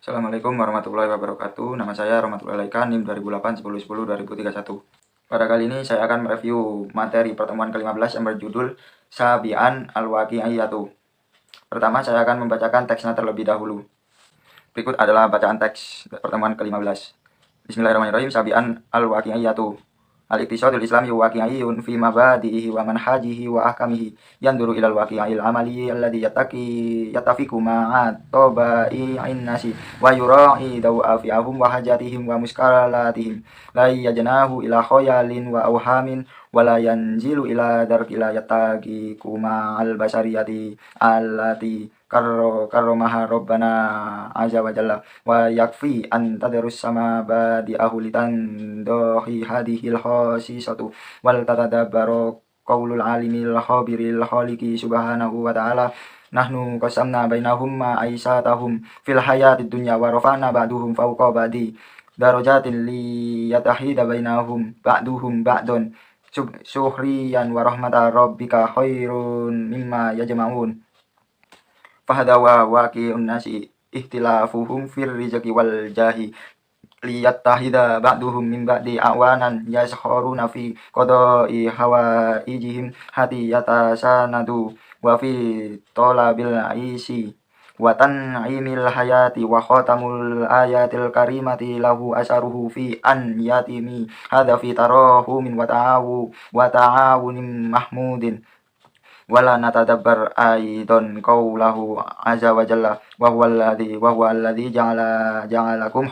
Assalamualaikum warahmatullahi wabarakatuh. Nama saya Rahmatullahi Laika, NIM 2008-10-10-2031. Pada kali ini saya akan mereview materi pertemuan ke-15 yang berjudul Sabi'an al-Waqi'iyatu. Pertama, saya akan membacakan teksnya terlebih dahulu. Berikut adalah bacaan teks pertemuan ke-15. Bismillahirrahmanirrahim. Sabi'an al-Waqi'iyatu. Al-Iqtisadul Islami waqi'iyun fi mabadihi wa manhajihi wa ahkamihi yanduru ilal waqi'il amali alladhi yattafiqu ma'a tabai'in nasi wa yura'i daw'afihum wa hajatihim wa muskalatihim la yajnahu ila khayalin wa awhamin wa la yanzilu ila darkila yattaqiqu ma'al basariyati allati karromaha Rabbana azza wa jalla wa yakfi an tadrus sama badi ahulitan dohi hadihil khasisatu wal tatadabbaru qaulul alimil khabiril khaliqi subhanahu wa ta'ala nahnu qasamna bainahum ma aisatahum fil hayatid dunya wa rafa'na ba'duhum fawqa ba'di darajatin li yatahida bainahum ba'duhum ba'dun suhriyan wa rahmata rabbika khairun mimma yajma'un fahadawa waqi'un nasi ihtilafuhum fir rizqi wal jahi liyattahida ba'duhum min ba'di awanan yaskharuna fi qada'i hawaijihim hati yatasanadu wa fi talabil aisi wa tan'imil hayati wa khatamul ayatil karimati lahu asaruhu fi an yatimi hadha fi tarahu min wa ta'awunin mahmudin wala natadabbar aidan qaulahu azza wa jalla wa huwa alladhi ja'alakum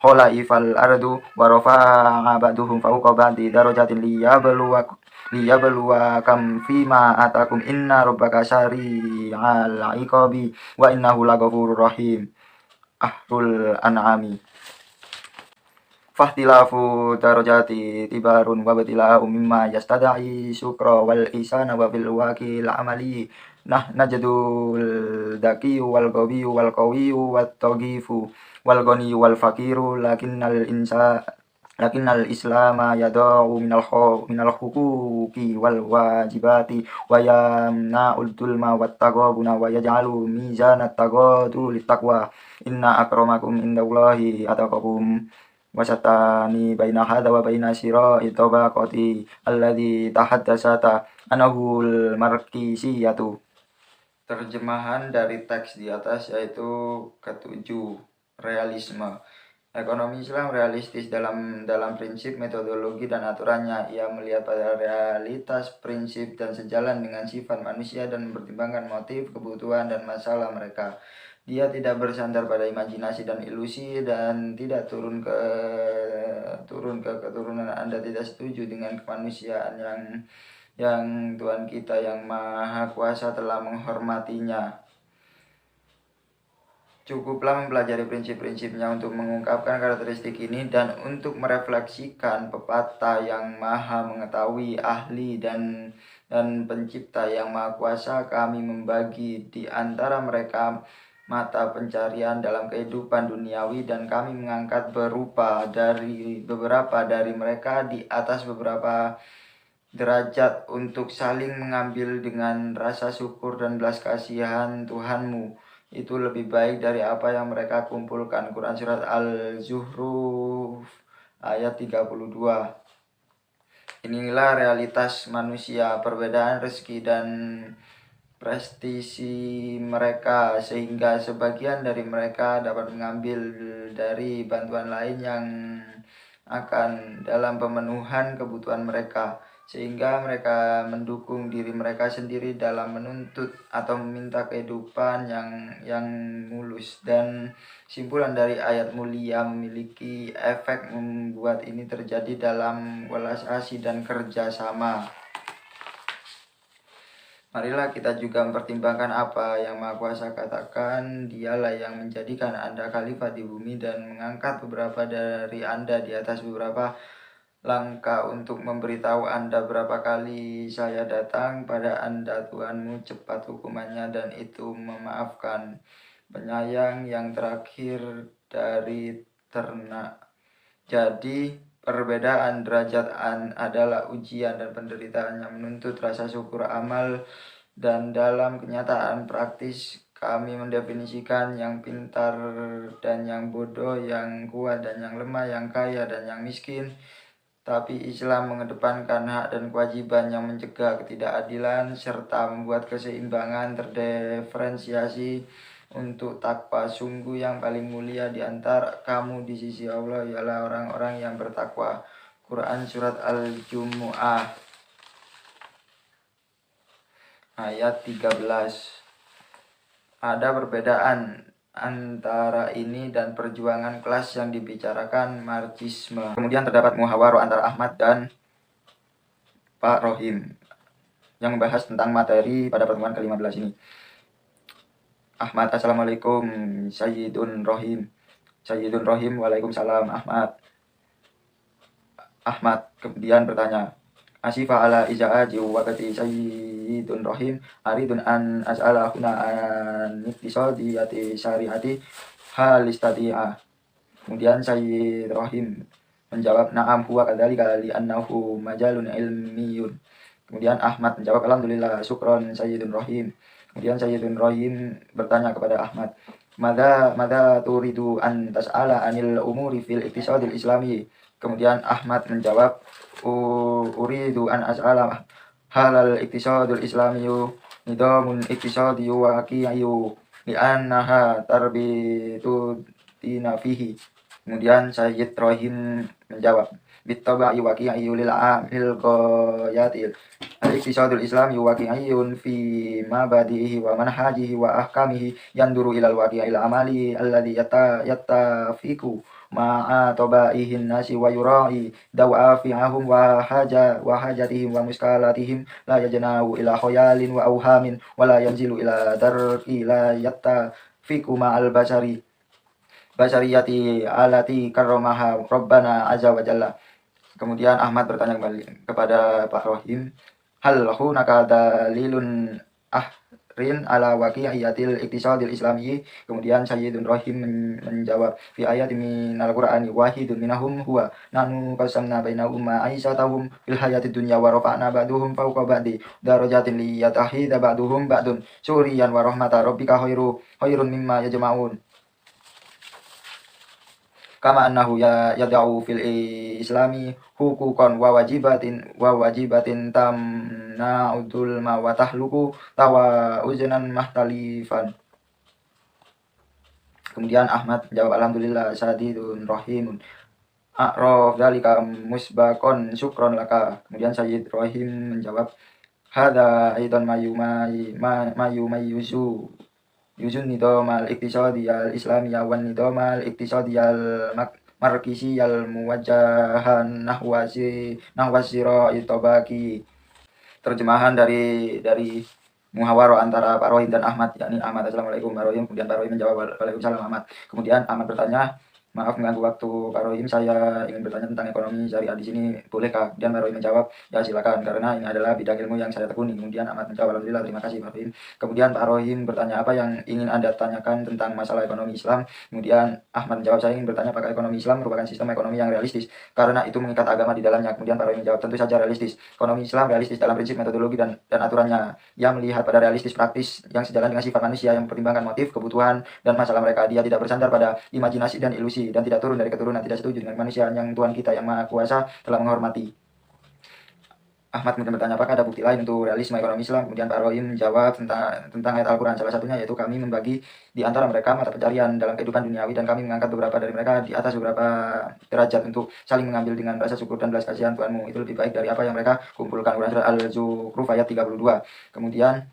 khalaifal ardu wa rafa'a ba'duhum fawqa ba'di darajatin liyabluwakum fima atakum inna rabbaka sari'al iqabi wa innahu laghafurur rahim. Ahlul An'ami. Fahtilafu darajati tibarun wa batila'u mimma yastada'i syukra wal ihsana wa bil waqil amali najadul daqiyu wal qawiyu wal qawiyu wat taghifu wal ghaniyu wal faqiru lakinnal islama yada'u minal huquqi wal wajibati wa yamna'ul dhulma wat taghabuna wa yaj'alu mizanat taghadu lit taqwa inna akramakum indallahi ataqakum wasatani baina hadha wa baina sira'i tabaqati alladhi tahaddasata anahul markisiyatu. Terjemahan dari teks di atas yaitu ketujuh, realisme. Ekonomi Islam realistis dalam prinsip, metodologi, dan aturannya. Ia melihat pada realitas, prinsip, dan sejalan dengan sifat manusia dan mempertimbangkan motif, kebutuhan, dan masalah mereka. Dia tidak bersandar pada imajinasi dan ilusi dan tidak turun ke keturunan. Anda tidak setuju dengan kemanusiaan yang Tuhan kita yang Maha Kuasa telah menghormatinya. Cukuplah mempelajari prinsip-prinsipnya untuk mengungkapkan karakteristik ini dan untuk merefleksikan pepatah yang Maha Mengetahui, ahli dan pencipta yang Maha Kuasa. Kami membagi di antara mereka mata pencarian dalam kehidupan duniawi dan kami mengangkat beberapa dari mereka di atas beberapa derajat untuk saling mengambil dengan rasa syukur dan belas kasihan. Tuhanmu itu lebih baik dari apa yang mereka kumpulkan. Quran Surat Al-Zuhruf ayat 32. Inilah realitas manusia, perbedaan rezeki dan prestisi mereka, sehingga sebagian dari mereka dapat mengambil dari bantuan lain yang akan dalam pemenuhan kebutuhan mereka, sehingga mereka mendukung diri mereka sendiri dalam menuntut atau meminta kehidupan yang mulus. Dan simpulan dari ayat mulia memiliki efek membuat ini terjadi dalam welas asih dan kerjasama. Marilah kita juga mempertimbangkan apa yang Maha Kuasa katakan. Dialah yang menjadikan Anda khalifah di bumi dan mengangkat beberapa dari Anda di atas beberapa langkah untuk memberitahu Anda berapa kali saya datang pada Anda. Tuhanmu cepat hukumannya dan itu memaafkan, penyayang, yang terakhir dari ternak. Jadi perbedaan derajat adalah ujian dan penderitaan yang menuntut rasa syukur amal, dan dalam kenyataan praktis Kami mendefinisikan yang pintar dan yang bodoh, yang kuat dan yang lemah, yang kaya dan yang miskin. Tapi Islam mengedepankan hak dan kewajiban yang mencegah ketidakadilan serta membuat keseimbangan terdiferensiasi untuk takwa. Sungguh yang paling mulia di antara kamu di sisi Allah ialah orang-orang yang bertakwa. Quran Surat Al-Jumu'ah ayat 13. Ada perbedaan antara ini dan perjuangan kelas yang dibicarakan marxisme. Kemudian terdapat muhawarah antara Ahmad dan Pak Rohim yang membahas tentang materi pada pertemuan ke-15 ini. Ahmad, Assalamualaikum. Sayyidun Rohim. Sayyidun Rohim, Waalaikumsalam. Ahmad kemudian bertanya, Asifa ala iza'aji wakati Sayyidun Rohim aridun an as'ala huna an iktisadiyati syariati hal istati'ah. Kemudian Sayyid Rohim menjawab, na'am huwa kadzalika li annahu majalun ilmiyun. Kemudian Ahmad menjawab, alhamdulillah, syukron Sayyidun Rohim. Kemudian Sayyidun Rohim bertanya kepada Ahmad, Mada turidu an tas'ala anil umuri fil iktisadil islami. Kemudian Ahmad menjawab, uridu an as'ala halal iktisadul islamiyu nidamun iktisadiyu wa aqiyayu li'annaha tarbitu fihi. Kemudian Sayyid Rohim menjawab, bittaba'i waqi'iyyu lil amil qayatil al-iktisadul islam yuwaqi'iyun fi mabadihi wa manhajihi wa ahkamihi yanduru ilal waqi'il amali alladhi yattafiqu ma'a tabaihin nasi wa yura'i dawafi'ahum wa hajatihim wa muskalatihim la yajna'u ila khayalin wa awhamin wa la yanzilu ila darki la yattafiqu ma'al basariyati alati karramaha Rabbana azza wa jalla. Kemudian Ahmad bertanya kembali kepada Pak Rohim, hal hunaka dalilun ahrin ala waqi'iyatil iktisadil islami. Kemudian Sayyidun Rohim menjawab, fi ayat minal qur'ani wahidun minahum huwa nanu qasamna bainahum ma'isatahum fil hayatid dunya wa rafa'na ba'duhum fawqa ba'di darajatin liyatahida ba'duhum ba'dun suriyan wa rahmata rabbika khairun mimma yajma'un. Kama annahu yad'u fil islami huquqan wa wajibatin tamna'udul ma wa tahluku tawa uzunan mahtalifan. Kemudian Ahmad menjawab, alhamdulillah Sayyidun Rohimun a'raf dzalika musbaqan syukron laka. Kemudian Sayyid Rohim menjawab, hadza aidan mayumayyizu yuzun nidamal iktisadiyal islamiyah wan nidamal iktisadiyal markisiyal muwajjahan nahwasiro itobaki. Terjemahan dari muhawarah antara Pak Rohim dan Ahmad, yakni Ahmad, assalamualaikum Pak Rohim. Kemudian Pak Rohim menjawab, waalaikumsalam Ahmad. Kemudian Ahmad bertanya, maaf mengganggu waktu Pak Rohim, saya ingin bertanya tentang ekonomi syariah di sini, bolehkah? Kemudian Pak Rohim menjawab, ya silakan, karena ini adalah bidang ilmu yang saya tekuni. Kemudian Ahmad menjawab, alhamdulillah, terima kasih Pak Rohim. Kemudian Pak Rohim bertanya, apa yang ingin Anda tanyakan tentang masalah ekonomi Islam? Kemudian Ahmad menjawab, saya ingin bertanya apakah ekonomi Islam merupakan sistem ekonomi yang realistis, karena itu mengikat agama di dalamnya. Kemudian Pak Rohim menjawab, tentu saja realistis. Ekonomi Islam realistis dalam prinsip, metodologi, dan aturannya, yang melihat pada realistis praktis yang sejalan dengan sifat manusia, yang mempertimbangkan motif, kebutuhan, dan masalah mereka. Dia tidak bersandar pada imajinasi dan ilusi, dan tidak turun dari keturunan, tidak setuju dengan manusia yang Tuhan kita yang Maha Kuasa telah menghormati. Ahmad kemudian bertanya, apakah ada bukti lain untuk realisme ekonomi Islam? Kemudian Pak Rohim menjawab tentang ayat Al-Quran. Salah satunya yaitu kami membagi di antara mereka mata pencarian dalam kehidupan duniawi, dan kami mengangkat beberapa dari mereka di atas beberapa derajat untuk saling mengambil dengan rasa syukur dan belas kasihan Tuhanmu. Itu lebih baik dari apa yang mereka kumpulkan. Quran Surah Al-Zukhruf ayat 32. Kemudian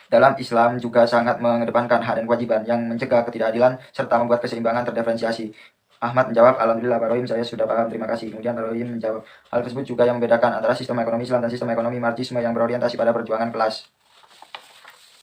dalam Islam juga sangat mengedepankan hak dan kewajiban yang mencegah ketidakadilan serta membuat keseimbangan terdiferensiasi. Ahmad menjawab, alhamdulillah Pak Rohim, saya sudah paham, terima kasih. Kemudian Pak Rohim menjawab, hal tersebut juga yang membedakan antara sistem ekonomi Islam dan sistem ekonomi marxisme yang berorientasi pada perjuangan kelas.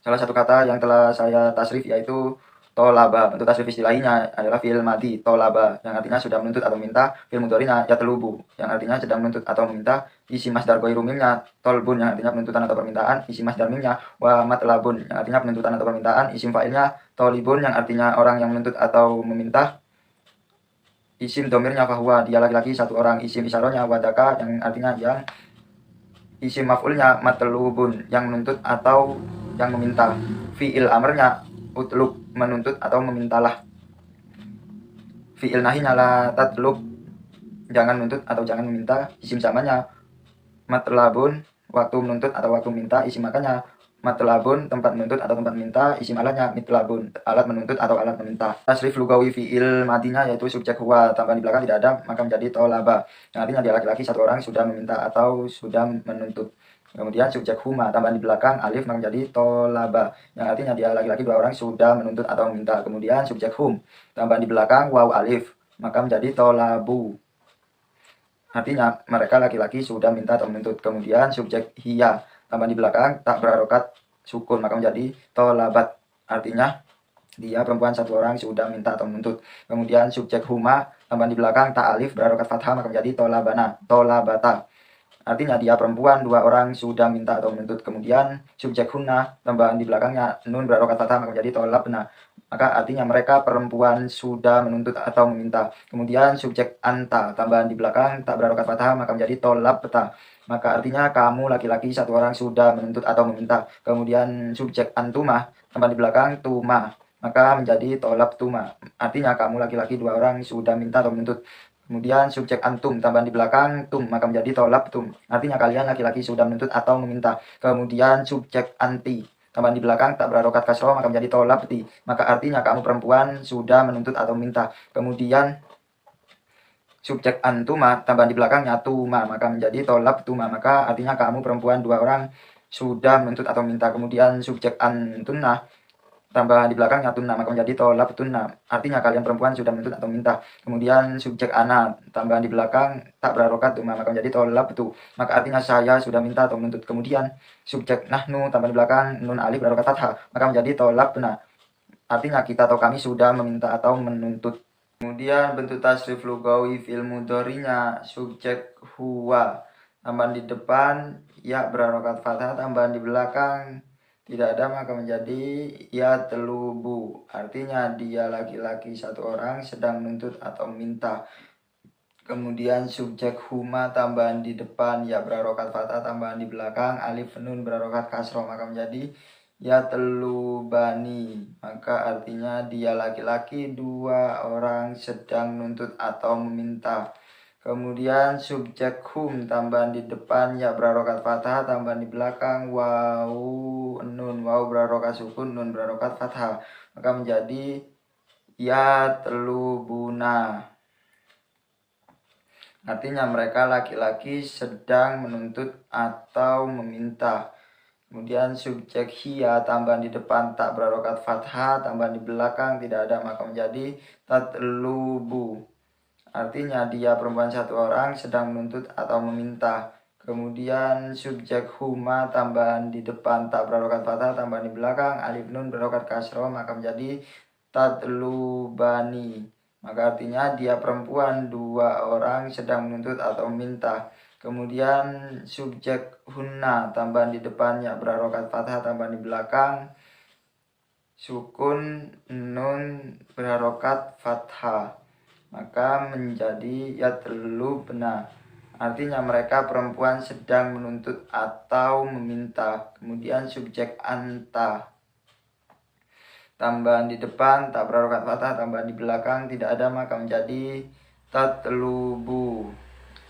Salah satu kata yang telah saya tasrif yaitu tolaba. Bentuk tasrif istilahnya adalah fi'il madi, tolaba, yang artinya sudah menuntut atau meminta. Fi'il mudhari'nya yatlubu, yang artinya sedang menuntut atau meminta. Isi masdar ghairu mimnya tolbun, yang artinya penuntutan atau permintaan. Isi masdar mimnya wa matlabun, yang artinya penuntutan atau permintaan. Isim fa'ilnya tolibun, yang artinya orang yang menuntut atau meminta. Isim domirnya fahuwa, dia laki-laki satu orang. Isim isyarohnya wadaka, yang artinya yang. Isim maf'ulnya matlubun, yang menuntut atau yang meminta. Fi'il amrnya utlub, menuntut atau memintalah. Fi'il nahi nyala tatlub, jangan menuntut atau jangan meminta. Isim zamannya matlabun, waktu menuntut atau waktu minta. Isim makannya matlabun, tempat menuntut atau tempat minta. Isim alatnya mitlabun, alat menuntut atau alat meminta. Tasrif lugawi fi'il matinya yaitu subjek huwa, tambahan di belakang tidak ada maka menjadi tolaba, yang artinya dia laki-laki satu orang sudah meminta atau sudah menuntut. Kemudian subjek huma, tambahan di belakang alif maka menjadi tolaba, yang artinya dia laki-laki dua orang sudah menuntut atau meminta. Kemudian subjek hum, tambahan di belakang waw alif maka menjadi tolabu, artinya mereka laki-laki sudah minta atau menuntut. Kemudian subjek hiya, tambahan di belakang tak berharokat sukun maka menjadi tolabat, artinya dia perempuan satu orang sudah minta atau menuntut. Kemudian subjek huma, tambahan di belakang tak alif berharokat fathah maka menjadi tolabana, tolabata, artinya dia perempuan dua orang sudah minta atau menuntut. Kemudian subjek hunna, tambahan di belakangnya nun berharokat fathah maka menjadi tolabna, maka artinya mereka perempuan sudah menuntut atau meminta. Kemudian subjek anta, tambahan di belakang tak berharokat fathah maka menjadi tolabta, maka artinya kamu laki-laki satu orang sudah menuntut atau meminta. Kemudian subjek antuma, tambahan di belakang tuma maka menjadi tolab tuma, artinya kamu laki-laki dua orang sudah minta atau menuntut. Kemudian subjek antum, tambahan di belakang tum maka menjadi tolab tum, artinya kalian laki-laki sudah menuntut atau meminta. Kemudian subjek anti, tambahan di belakang tak berharokat kasroh maka menjadi tolab ti, maka artinya kamu perempuan sudah menuntut atau meminta. Kemudian subjek antuma, tambahan di belakangnya tuma maka menjadi tolab tuma, maka artinya kamu perempuan dua orang sudah menuntut atau minta. Kemudian subjek antunna, tambahan di belakangnya tunna maka menjadi tolab tunna, artinya kalian perempuan sudah menuntut atau minta. Kemudian subjek ana, tambahan di belakang tak berharokat tuma maka menjadi tolab tu, maka artinya saya sudah minta atau menuntut. Kemudian subjek nahnu, tambahan di belakang nun alif berharokat fathah maka menjadi tolab tuna, artinya kita atau kami sudah meminta atau menuntut. Kemudian bentuk tasrif lugawi fil mudhari'nya subjek huwa, tambahan di depan ya berharokat fathah, tambahan di belakang tidak ada maka menjadi ya telubu, artinya dia laki-laki satu orang sedang menuntut atau minta. Kemudian subjek huma, tambahan di depan ya berharokat fathah, tambahan di belakang alif nun berharokat kasroh maka menjadi ya telubani, maka artinya dia laki-laki dua orang sedang menuntut atau meminta. Kemudian subjek hum, tambahan di depan ya berharokat fathah, tambahan di belakang wawu nun, wawu berharokat sukun, nun berharokat fathah maka menjadi ya telubuna, artinya mereka laki-laki sedang menuntut atau meminta. Kemudian subjek hiya, tambahan di depan tak berharokat fathah, tambahan di belakang tidak ada maka menjadi tatlubu, artinya dia perempuan satu orang sedang menuntut atau meminta. Kemudian subjek huma, tambahan di depan tak berharokat fathah, tambahan di belakang alif nun berharokat kasroh maka menjadi tatlubani, maka artinya dia perempuan dua orang sedang menuntut atau meminta. Kemudian subjek hunna, tambahan di depannya berharokat fathah, tambahan di belakang sukun nun berharokat fathah maka menjadi yatlubna, artinya mereka perempuan sedang menuntut atau meminta. Kemudian subjek anta, tambahan di depan tak berharokat fathah, tambahan di belakang tidak ada maka menjadi tatlubu,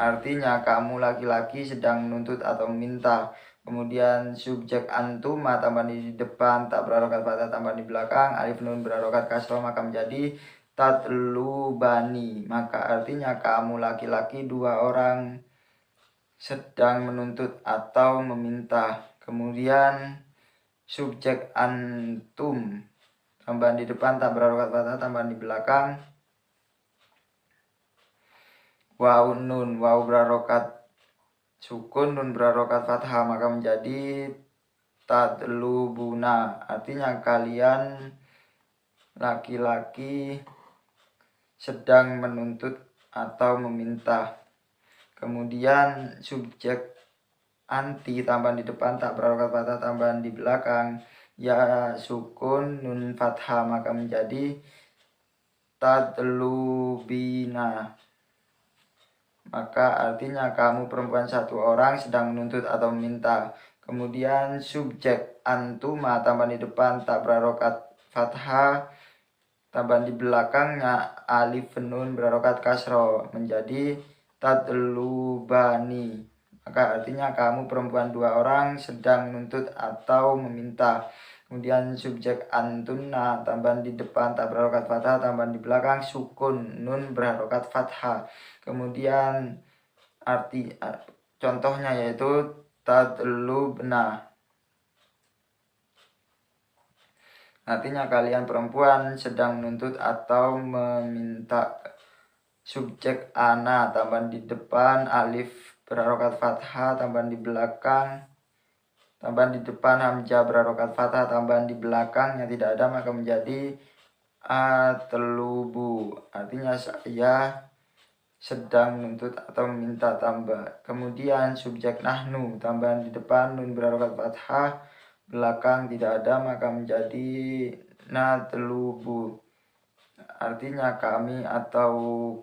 artinya kamu laki-laki sedang menuntut atau meminta. Kemudian subjek antuma, tambahan di depan tak berharokat fathah, tambahan di belakang alif nun berharokat kasroh maka menjadi tatlubani, maka artinya kamu laki-laki dua orang sedang menuntut atau meminta. Kemudian subjek antum, tambahan di depan tak berharokat fathah, tambahan di belakang waw nun, waw berharokat sukun, nun berharokat fathah maka menjadi tatlubuna, artinya kalian laki-laki sedang menuntut atau meminta. Kemudian subjek anti, tambahan di depan tak berharokat fathah, tambahan di belakang ya sukun nun fathah maka menjadi tatlubina, maka artinya kamu perempuan satu orang sedang menuntut atau meminta. Kemudian subjek antuma, tambahan di depan tak berharokat fathah, tambahan di belakangnya alif nun berharokat kasro menjadi tatlubani. Maka artinya kamu perempuan 2 orang sedang menuntut atau meminta. Kemudian subjek antunna, tambahan di depan tak berharokat fathah, tambahan di belakang sukun nun berharokat fathah. Kemudian contohnya yaitu tatlubna, artinya kalian perempuan sedang menuntut atau meminta. Subjek ana, tambahan di depan alif berharokat fathah, tambahan di belakang, tambahan di depan hamzah berharokat fathah, tambahan di belakangnya tidak ada, maka menjadi atlubu, artinya saya sedang menuntut atau meminta tambah. Kemudian subjek nahnu, tambahan di depan nun berharokat fathah, belakang tidak ada, maka menjadi natlubu, artinya kami atau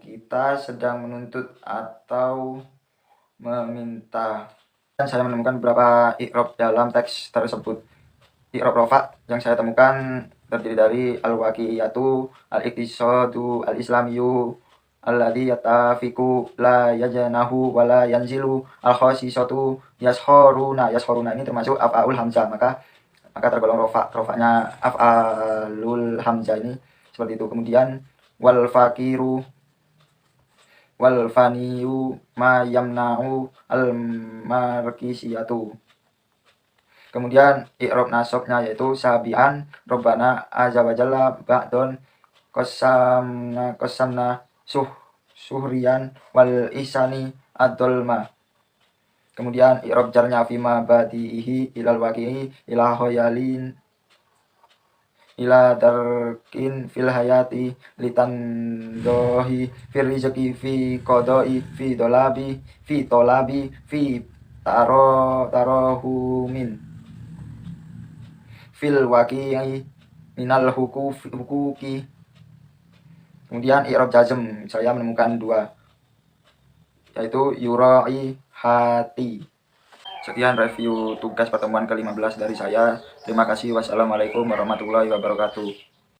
kita sedang menuntut atau meminta. Dan saya menemukan beberapa i'rab dalam teks tersebut. I'rab rofa yang saya temukan terdiri dari al-waqi'atu, al-iqtisadu, al-islamiyu, alladhi yatafiku la yajanahu wala yanzilu, al-khasisatu, yashoruna. Yashoruna ini termasuk af'aul hamzah, maka tergolong rofa. Rofanya af'alul hamzah ini seperti itu. Kemudian wal fakiru wal faniyu ma yamna'u al markisiyatu. Kemudian i'rab nasabnya yaitu sabian robbana azza wa jalla ba'don qasamna suhriyan wal ihsani ad-dolma. Kemudian i'rab jarnya fima badihi ilal waqi'i ila khayalin ila darkin fil hayati litandohi fil rizqi fi qodoi fi tolabi fi tarohumin fil waqi'i minal hukuki. Kemudian i'rab jazm saya menemukan 2, yaitu yurai hati. Sekian review tugas pertemuan ke-15 dari saya. Terima kasih. Wassalamualaikum warahmatullahi wabarakatuh.